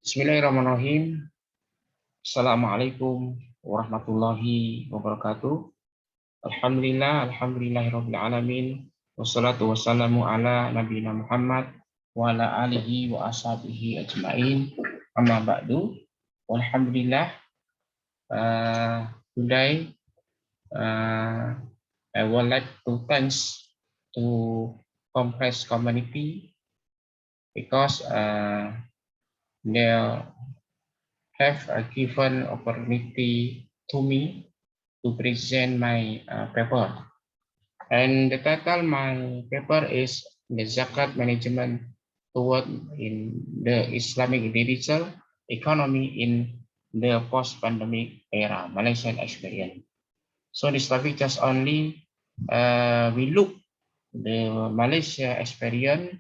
Bismillahirrahmanirrahim. Assalamualaikum warahmatullahi wabarakatuh. Alhamdulillahirabbil alamin. Wassalatu wassalamu ala nabiyina Muhammad wa ala alihi wa ashabihi ajmain. Amma ba'du. Alhamdulillah. Today I would like to thanks to Compress community because they have given opportunity to me to present my paper. And the title my paper is the Zakat Management Toward in the Islamic Digital Economy in the Post-Pandemic Era, Malaysian Experience. So this topic just only we look the Malaysia experience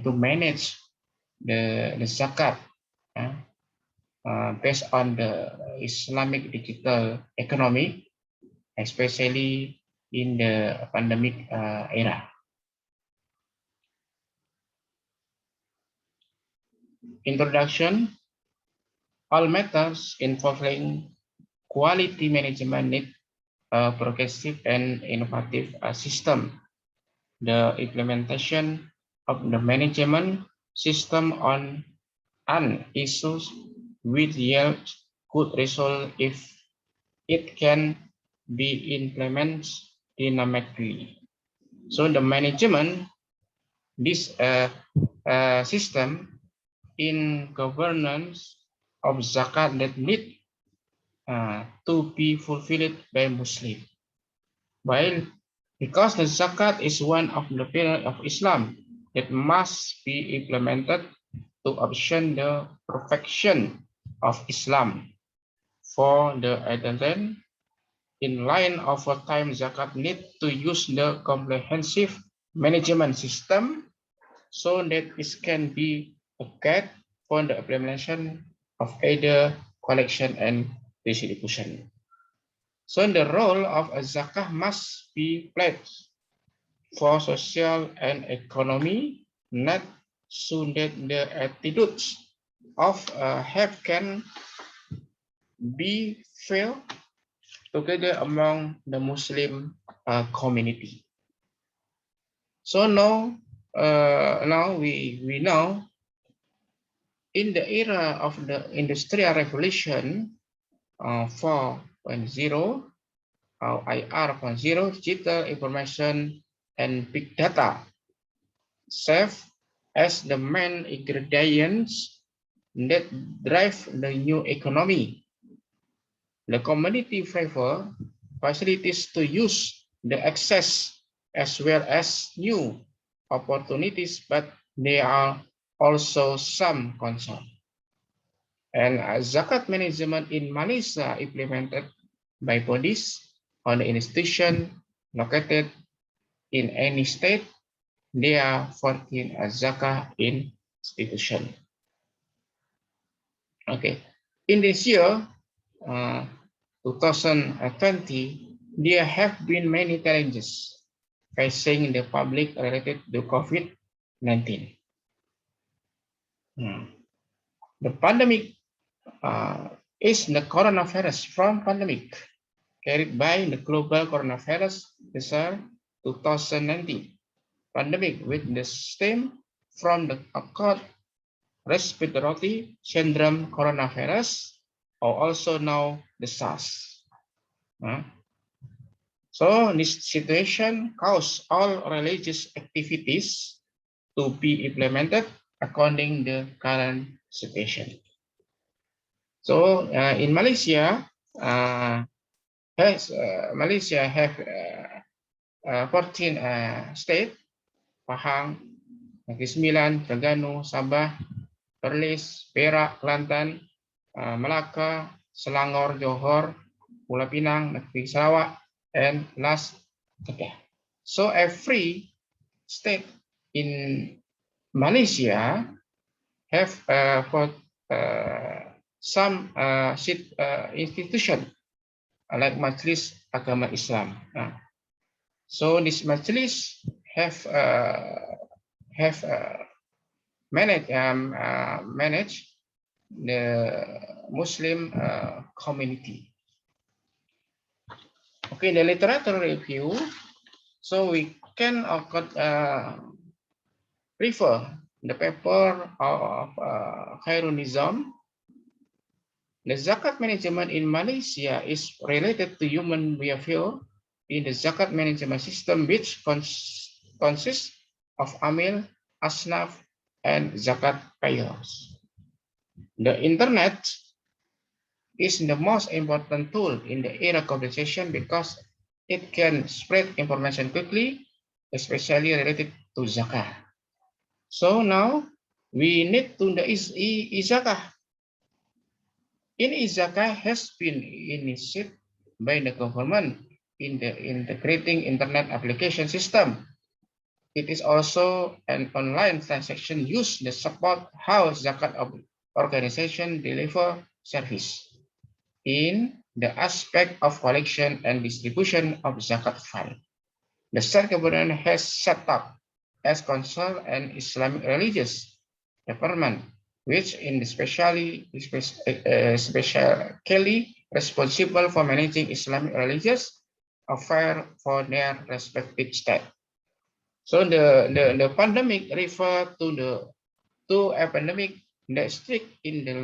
to manage the zakat based on the Islamic digital economy, especially in the pandemic era. Introduction. All matters involving quality management need a progressive and innovative system. The implementation of the management system on an issues will yield good result if it can be implemented dynamically. So the management, this system in governance of zakat that need to be fulfilled by Muslim. While because the zakat is one of the pillars of Islam that must be implemented to obtain the perfection of Islam. For the adherent, in line of time zakat need to use the comprehensive management system so that it can be a guide for the implementation of either collection and distribution. So the role of a zakah must be played for social and economy, not so that the attitudes of have can be felt together among the Muslim community. So now we know in the era of the Industrial Revolution 4.0, IR.0, digital information and big data serve as the main ingredients that drive the new economy. The community favor facilities to use the access as well as new opportunities, but there are also some concern. And zakat management in Malaysia implemented by bodies or the institution located in any state. There are 14 zakat institution. Okay, in this year 2020, there have been many challenges facing the public related to COVID-19. The pandemic is the coronavirus from pandemic carried by the global coronavirus disease 2019 pandemic with the stem from the acute respiratory syndrome coronavirus, or also now the SARS. So this situation caused all religious activities to be implemented according to the current situation. So in Malaysia, Malaysia have 14 states: Pahang, Negeri Sembilan, Terengganu, Sabah, Perlis, Perak, Kelantan, Melaka, Selangor, Johor, Pulau Pinang, Negeri Sarawak, and last Kedah. So every state in Malaysia have some institution like Majlis Agama Islam. So this Majlis have managed the Muslim community. Okay, the literature review. So we can refer the paper of Khairul Nizam. The zakat management in Malaysia is related to human behavior in the zakat management system, which consists of amil, asnaf, and zakat payers. The internet is the most important tool in the era of globalization because it can spread information quickly, especially related to zakat. So now we need to the zakah. Zakah has been initiated by the government in the integrating internet application system. It is also an online transaction used to support how zakat organization deliver service in the aspect of collection and distribution of zakat fund. The state government has set up as Council and Islamic Religious Department, which is specially responsible for managing Islamic religious affairs for their respective state. So the pandemic refer to a pandemic that strict in the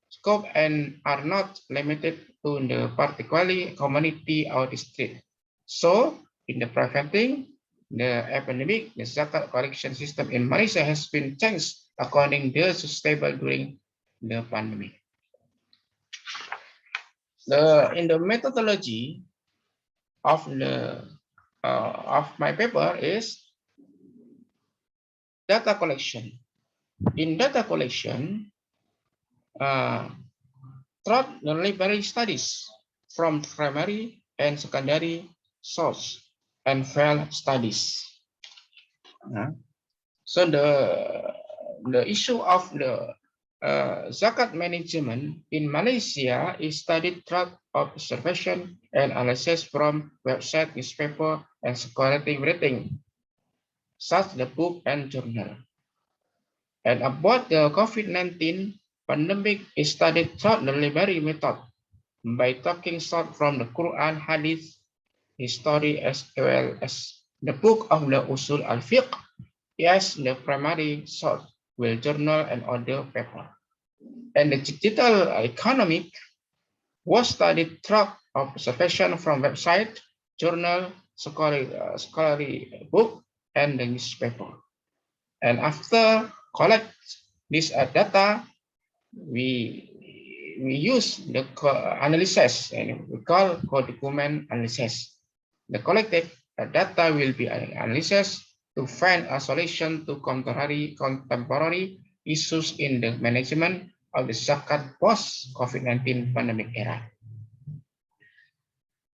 scope and are not limited to the particularly community or district. So in the preventing the epidemic, the zakat collection system in Malaysia has been changed according to stable during the pandemic. In the methodology of my paper is data collection. In data collection, throughout the library studies from primary and secondary source and field studies. So the issue of the zakat management in Malaysia is studied through observation and analysis from website, newspaper, and security rating, such the book and journal. And about the COVID-19 pandemic is studied through the library method by talking short from the Quran, Hadith, history, as well as the book of the Usul al-Fiqh, as the primary source, will journal and other paper. And the digital economic was studied through observation from website, journal, scholarly book, and the newspaper. And after collect this data, we use the analysis, and we call co-document analysis. The collected data will be analyzed to find a solution to contemporary issues in the management of the zakat post-COVID-19 pandemic era.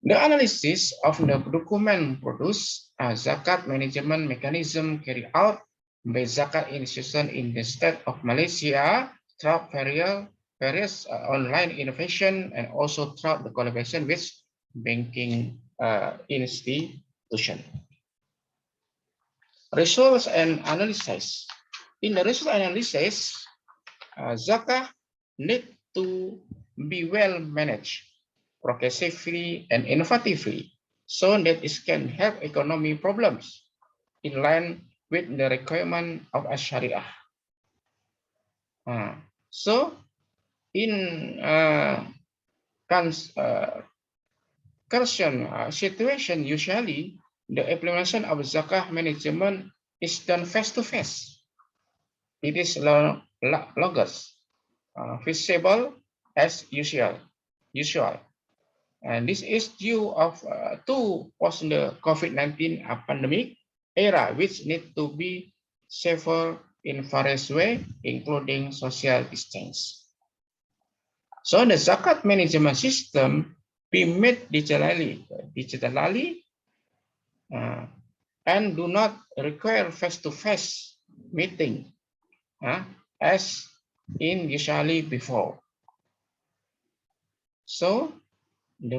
The analysis of the document produced a zakat management mechanism carried out by zakat institution in the state of Malaysia through various online innovation and also through the collaboration with banking institution. Results and analysis. In the result analysis, zakat need to be well managed progressively and innovatively so that it can help economy problems in line with the requirement of Sharia. So in current situation, usually the implementation of zakat management is done face to face. It is logos, visible as usual. And this is due to post the COVID-19 pandemic era, which need to be safer in various way, including social distance. So the zakat management system be made digitally, and do not require face-to-face meeting as in usually before. So the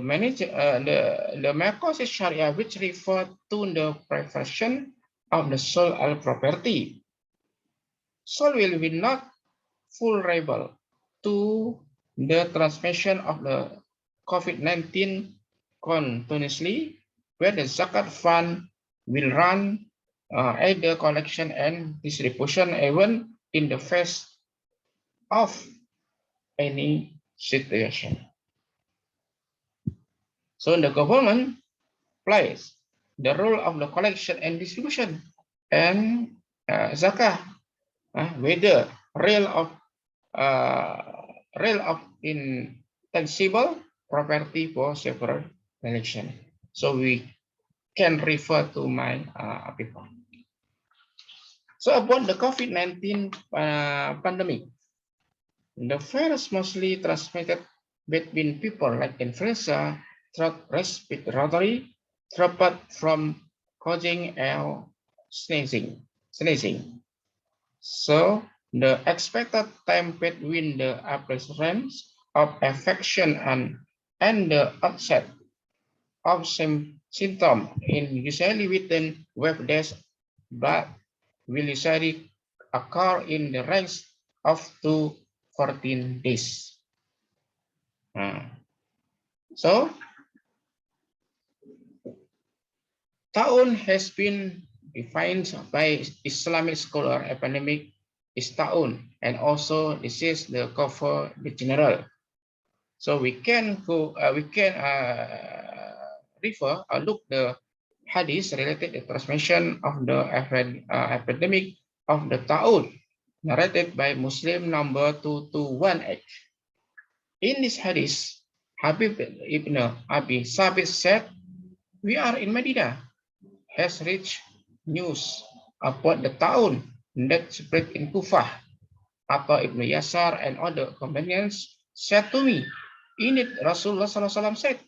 Makosis Sharia, which refer to the prevention of the soul property. Soul will be not vulnerable to the transmission of the COVID-19 continuously, where the zakat fund will run either collection and distribution even in the face of any situation. So the government plays the role of the collection and distribution and zakah, whether real of intangible property for several election. So we can refer to my people. So about the COVID-19 pandemic, the virus mostly transmitted between people like influenza, throat respiratory droplet from coughing or sneezing. So the expected time between the appearance of infection and the onset of symptoms in usually within 12 days, but will usually occur in the range of 2 to 14 days. So Ta'un has been defined by Islamic scholar epidemic is Ta'un, and also this is the cover the general. So we can go, refer or look the hadith related to transmission of the epidemic of the Ta'un, narrated by Muslim number 2218. In this hadith, Habib ibn Abi Sabit said, "We are in Medina, has reached news about the Ta'un that spread in Kufah. Atta ibn Yasar and other companions said to me, indeed Rasulullah SAW said,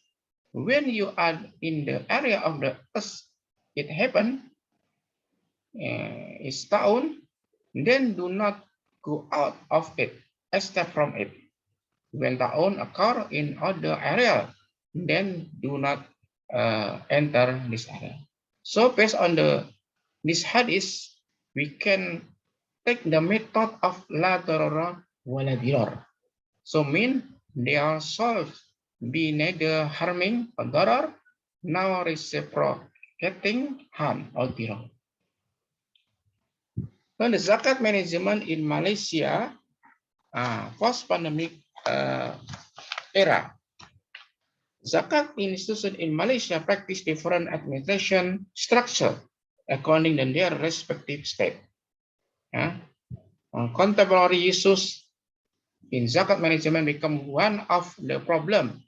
when you are in the area of the earth, it happened, is Ta'un, then do not go out of it, except from it. When Ta'un occur in other area, then do not enter this area." So based on this hadith, we can take the method of la darara wa la dirar. So mean there shall be neither harming or darar, nor reciprocating harm or dirar. So the zakat management in Malaysia post-pandemic era. Zakat institution in Malaysia practice different administration structure according to their respective state. Contemporary issues in zakat management become one of the problem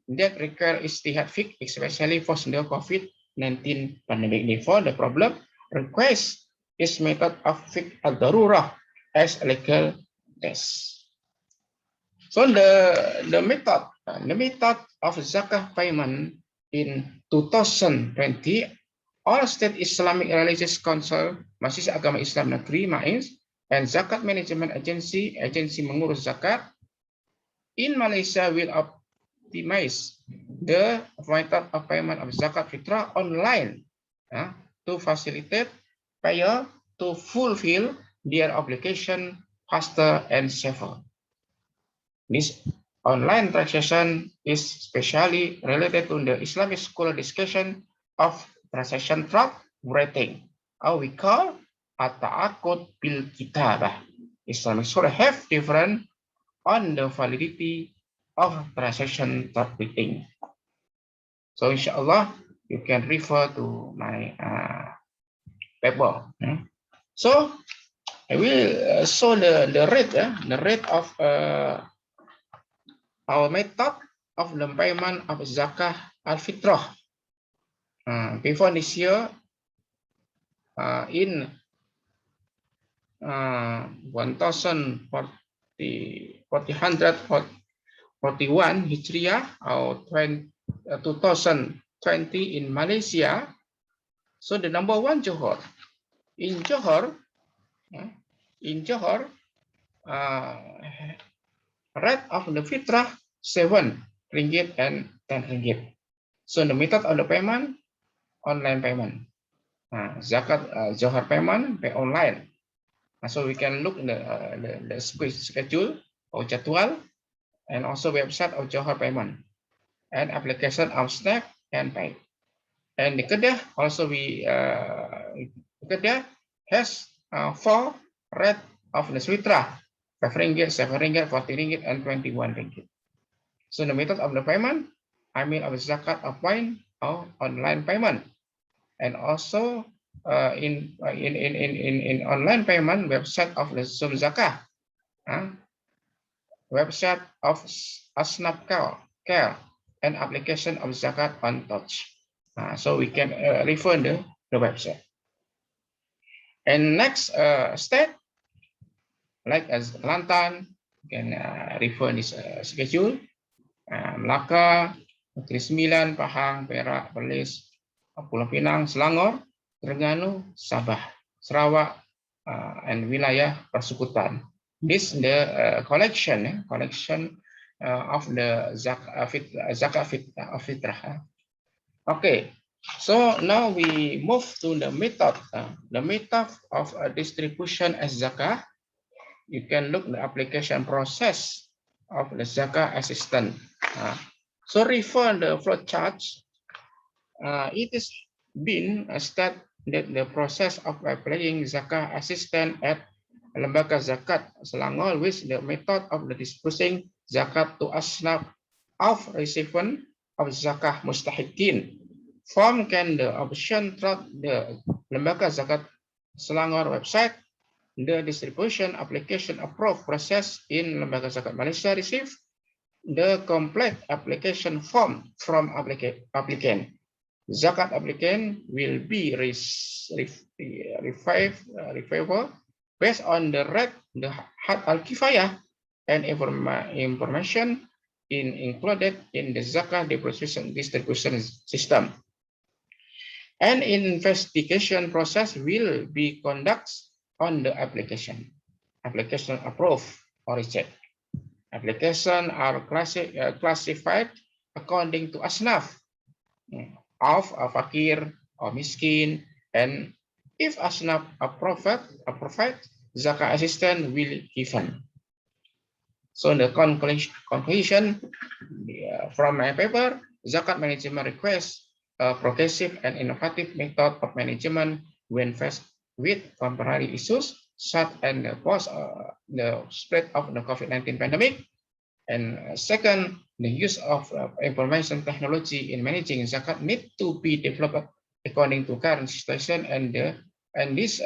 that require ijtihad fiqh, especially for the COVID-19 pandemic. Therefore, the problem requires is method of fiqh al-darurah as legal test. So the method of zakat payment in 2020, all state Islamic religious council, Majelis Agama Islam Negeri (MAIS), and zakat management agency mengurus zakat in Malaysia will optimize the method of payment of zakat fitrah online to facilitate payer to fulfill their obligation faster and safer. This online transaction is specially related to the Islamic scholar discussion of transaction fraud rating, or we call at-ta'akud bil kitabah. Islamic scholars have different on the validity of transaction fraud rating. So inshallah, you can refer to my paper. So I will show the rate of our method of the payment of zakah al-fitrah. Before this year, in 1441 Hijriah or 2020 in Malaysia. So the number one Johor. In Johor, rate of the fitrah 7 ringgit and 10 ringgit. So the method of the payment, online payment. Zakat Johor payment pay online. So we can look the schedule or jadwal, and also website of Johor Payment, and application of Snap and Pay. And the Kedah also Kedah has 4 rate of the Switra, 5 ringgit, 7 ringgit, 40 ringgit, and 21 ringgit. So the method of the payment, I mean of zakat of point or online payment, and also in online payment website of the Sum Zakah, website of Asnaf Care, and application of zakat on touch. So we can refer the website. And next step, like as Kelantan, you can refer this schedule. Melaka, Negeri Sembilan, Pahang, Perak, Perlis, Pulau Pinang, Selangor, Terengganu, Sabah, Sarawak, and wilayah persekutuan. This the collection of the zakat fitrah. Okay, so now we move to the method. The method of distribution as zakah. You can look the application process of the zakah assistant. So refer the flow chart. It is been stated that the process of applying zakah assistant at Lembaga Zakat Selangor with the method of the dispersing zakat to asnaf of recipient of zakah mustahikin. Form can the option through the Lembaga Zakat Selangor website. The distribution application approved process in Lembaga Zakat Malaysia receive the complete application form from applicant. Zakat applicant will be revived based on the rate, the had al-kifayah, and information included in the zakat distribution system. An investigation process will be conducted on the application approved or reject. Applications are classified according to asnaf of a fakir or miskin, and if asnaf provide zakat assistance will given. So the conclusion from my paper, zakat management requests a progressive and innovative method of management when faced with temporary issues such as the the spread of the COVID-19 pandemic. And second, the use of information technology in managing zakat need to be developed according to current situation and this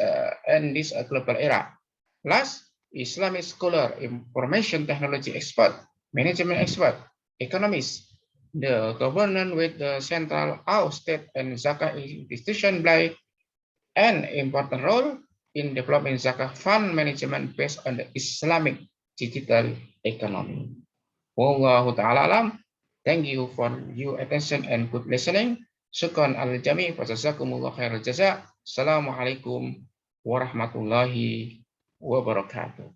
global era. Last, Islamic scholar, information technology expert, management expert, economist, the governance with the central state and zakat institution play an important role in developing zakat fund management based on the Islamic digital economy. Wallahu ta'ala alam. Thank you for your attention and good listening. Syukran al-jami wa jazakumullah khairal jaza. Assalamualaikum warahmatullahi wabarakatuh.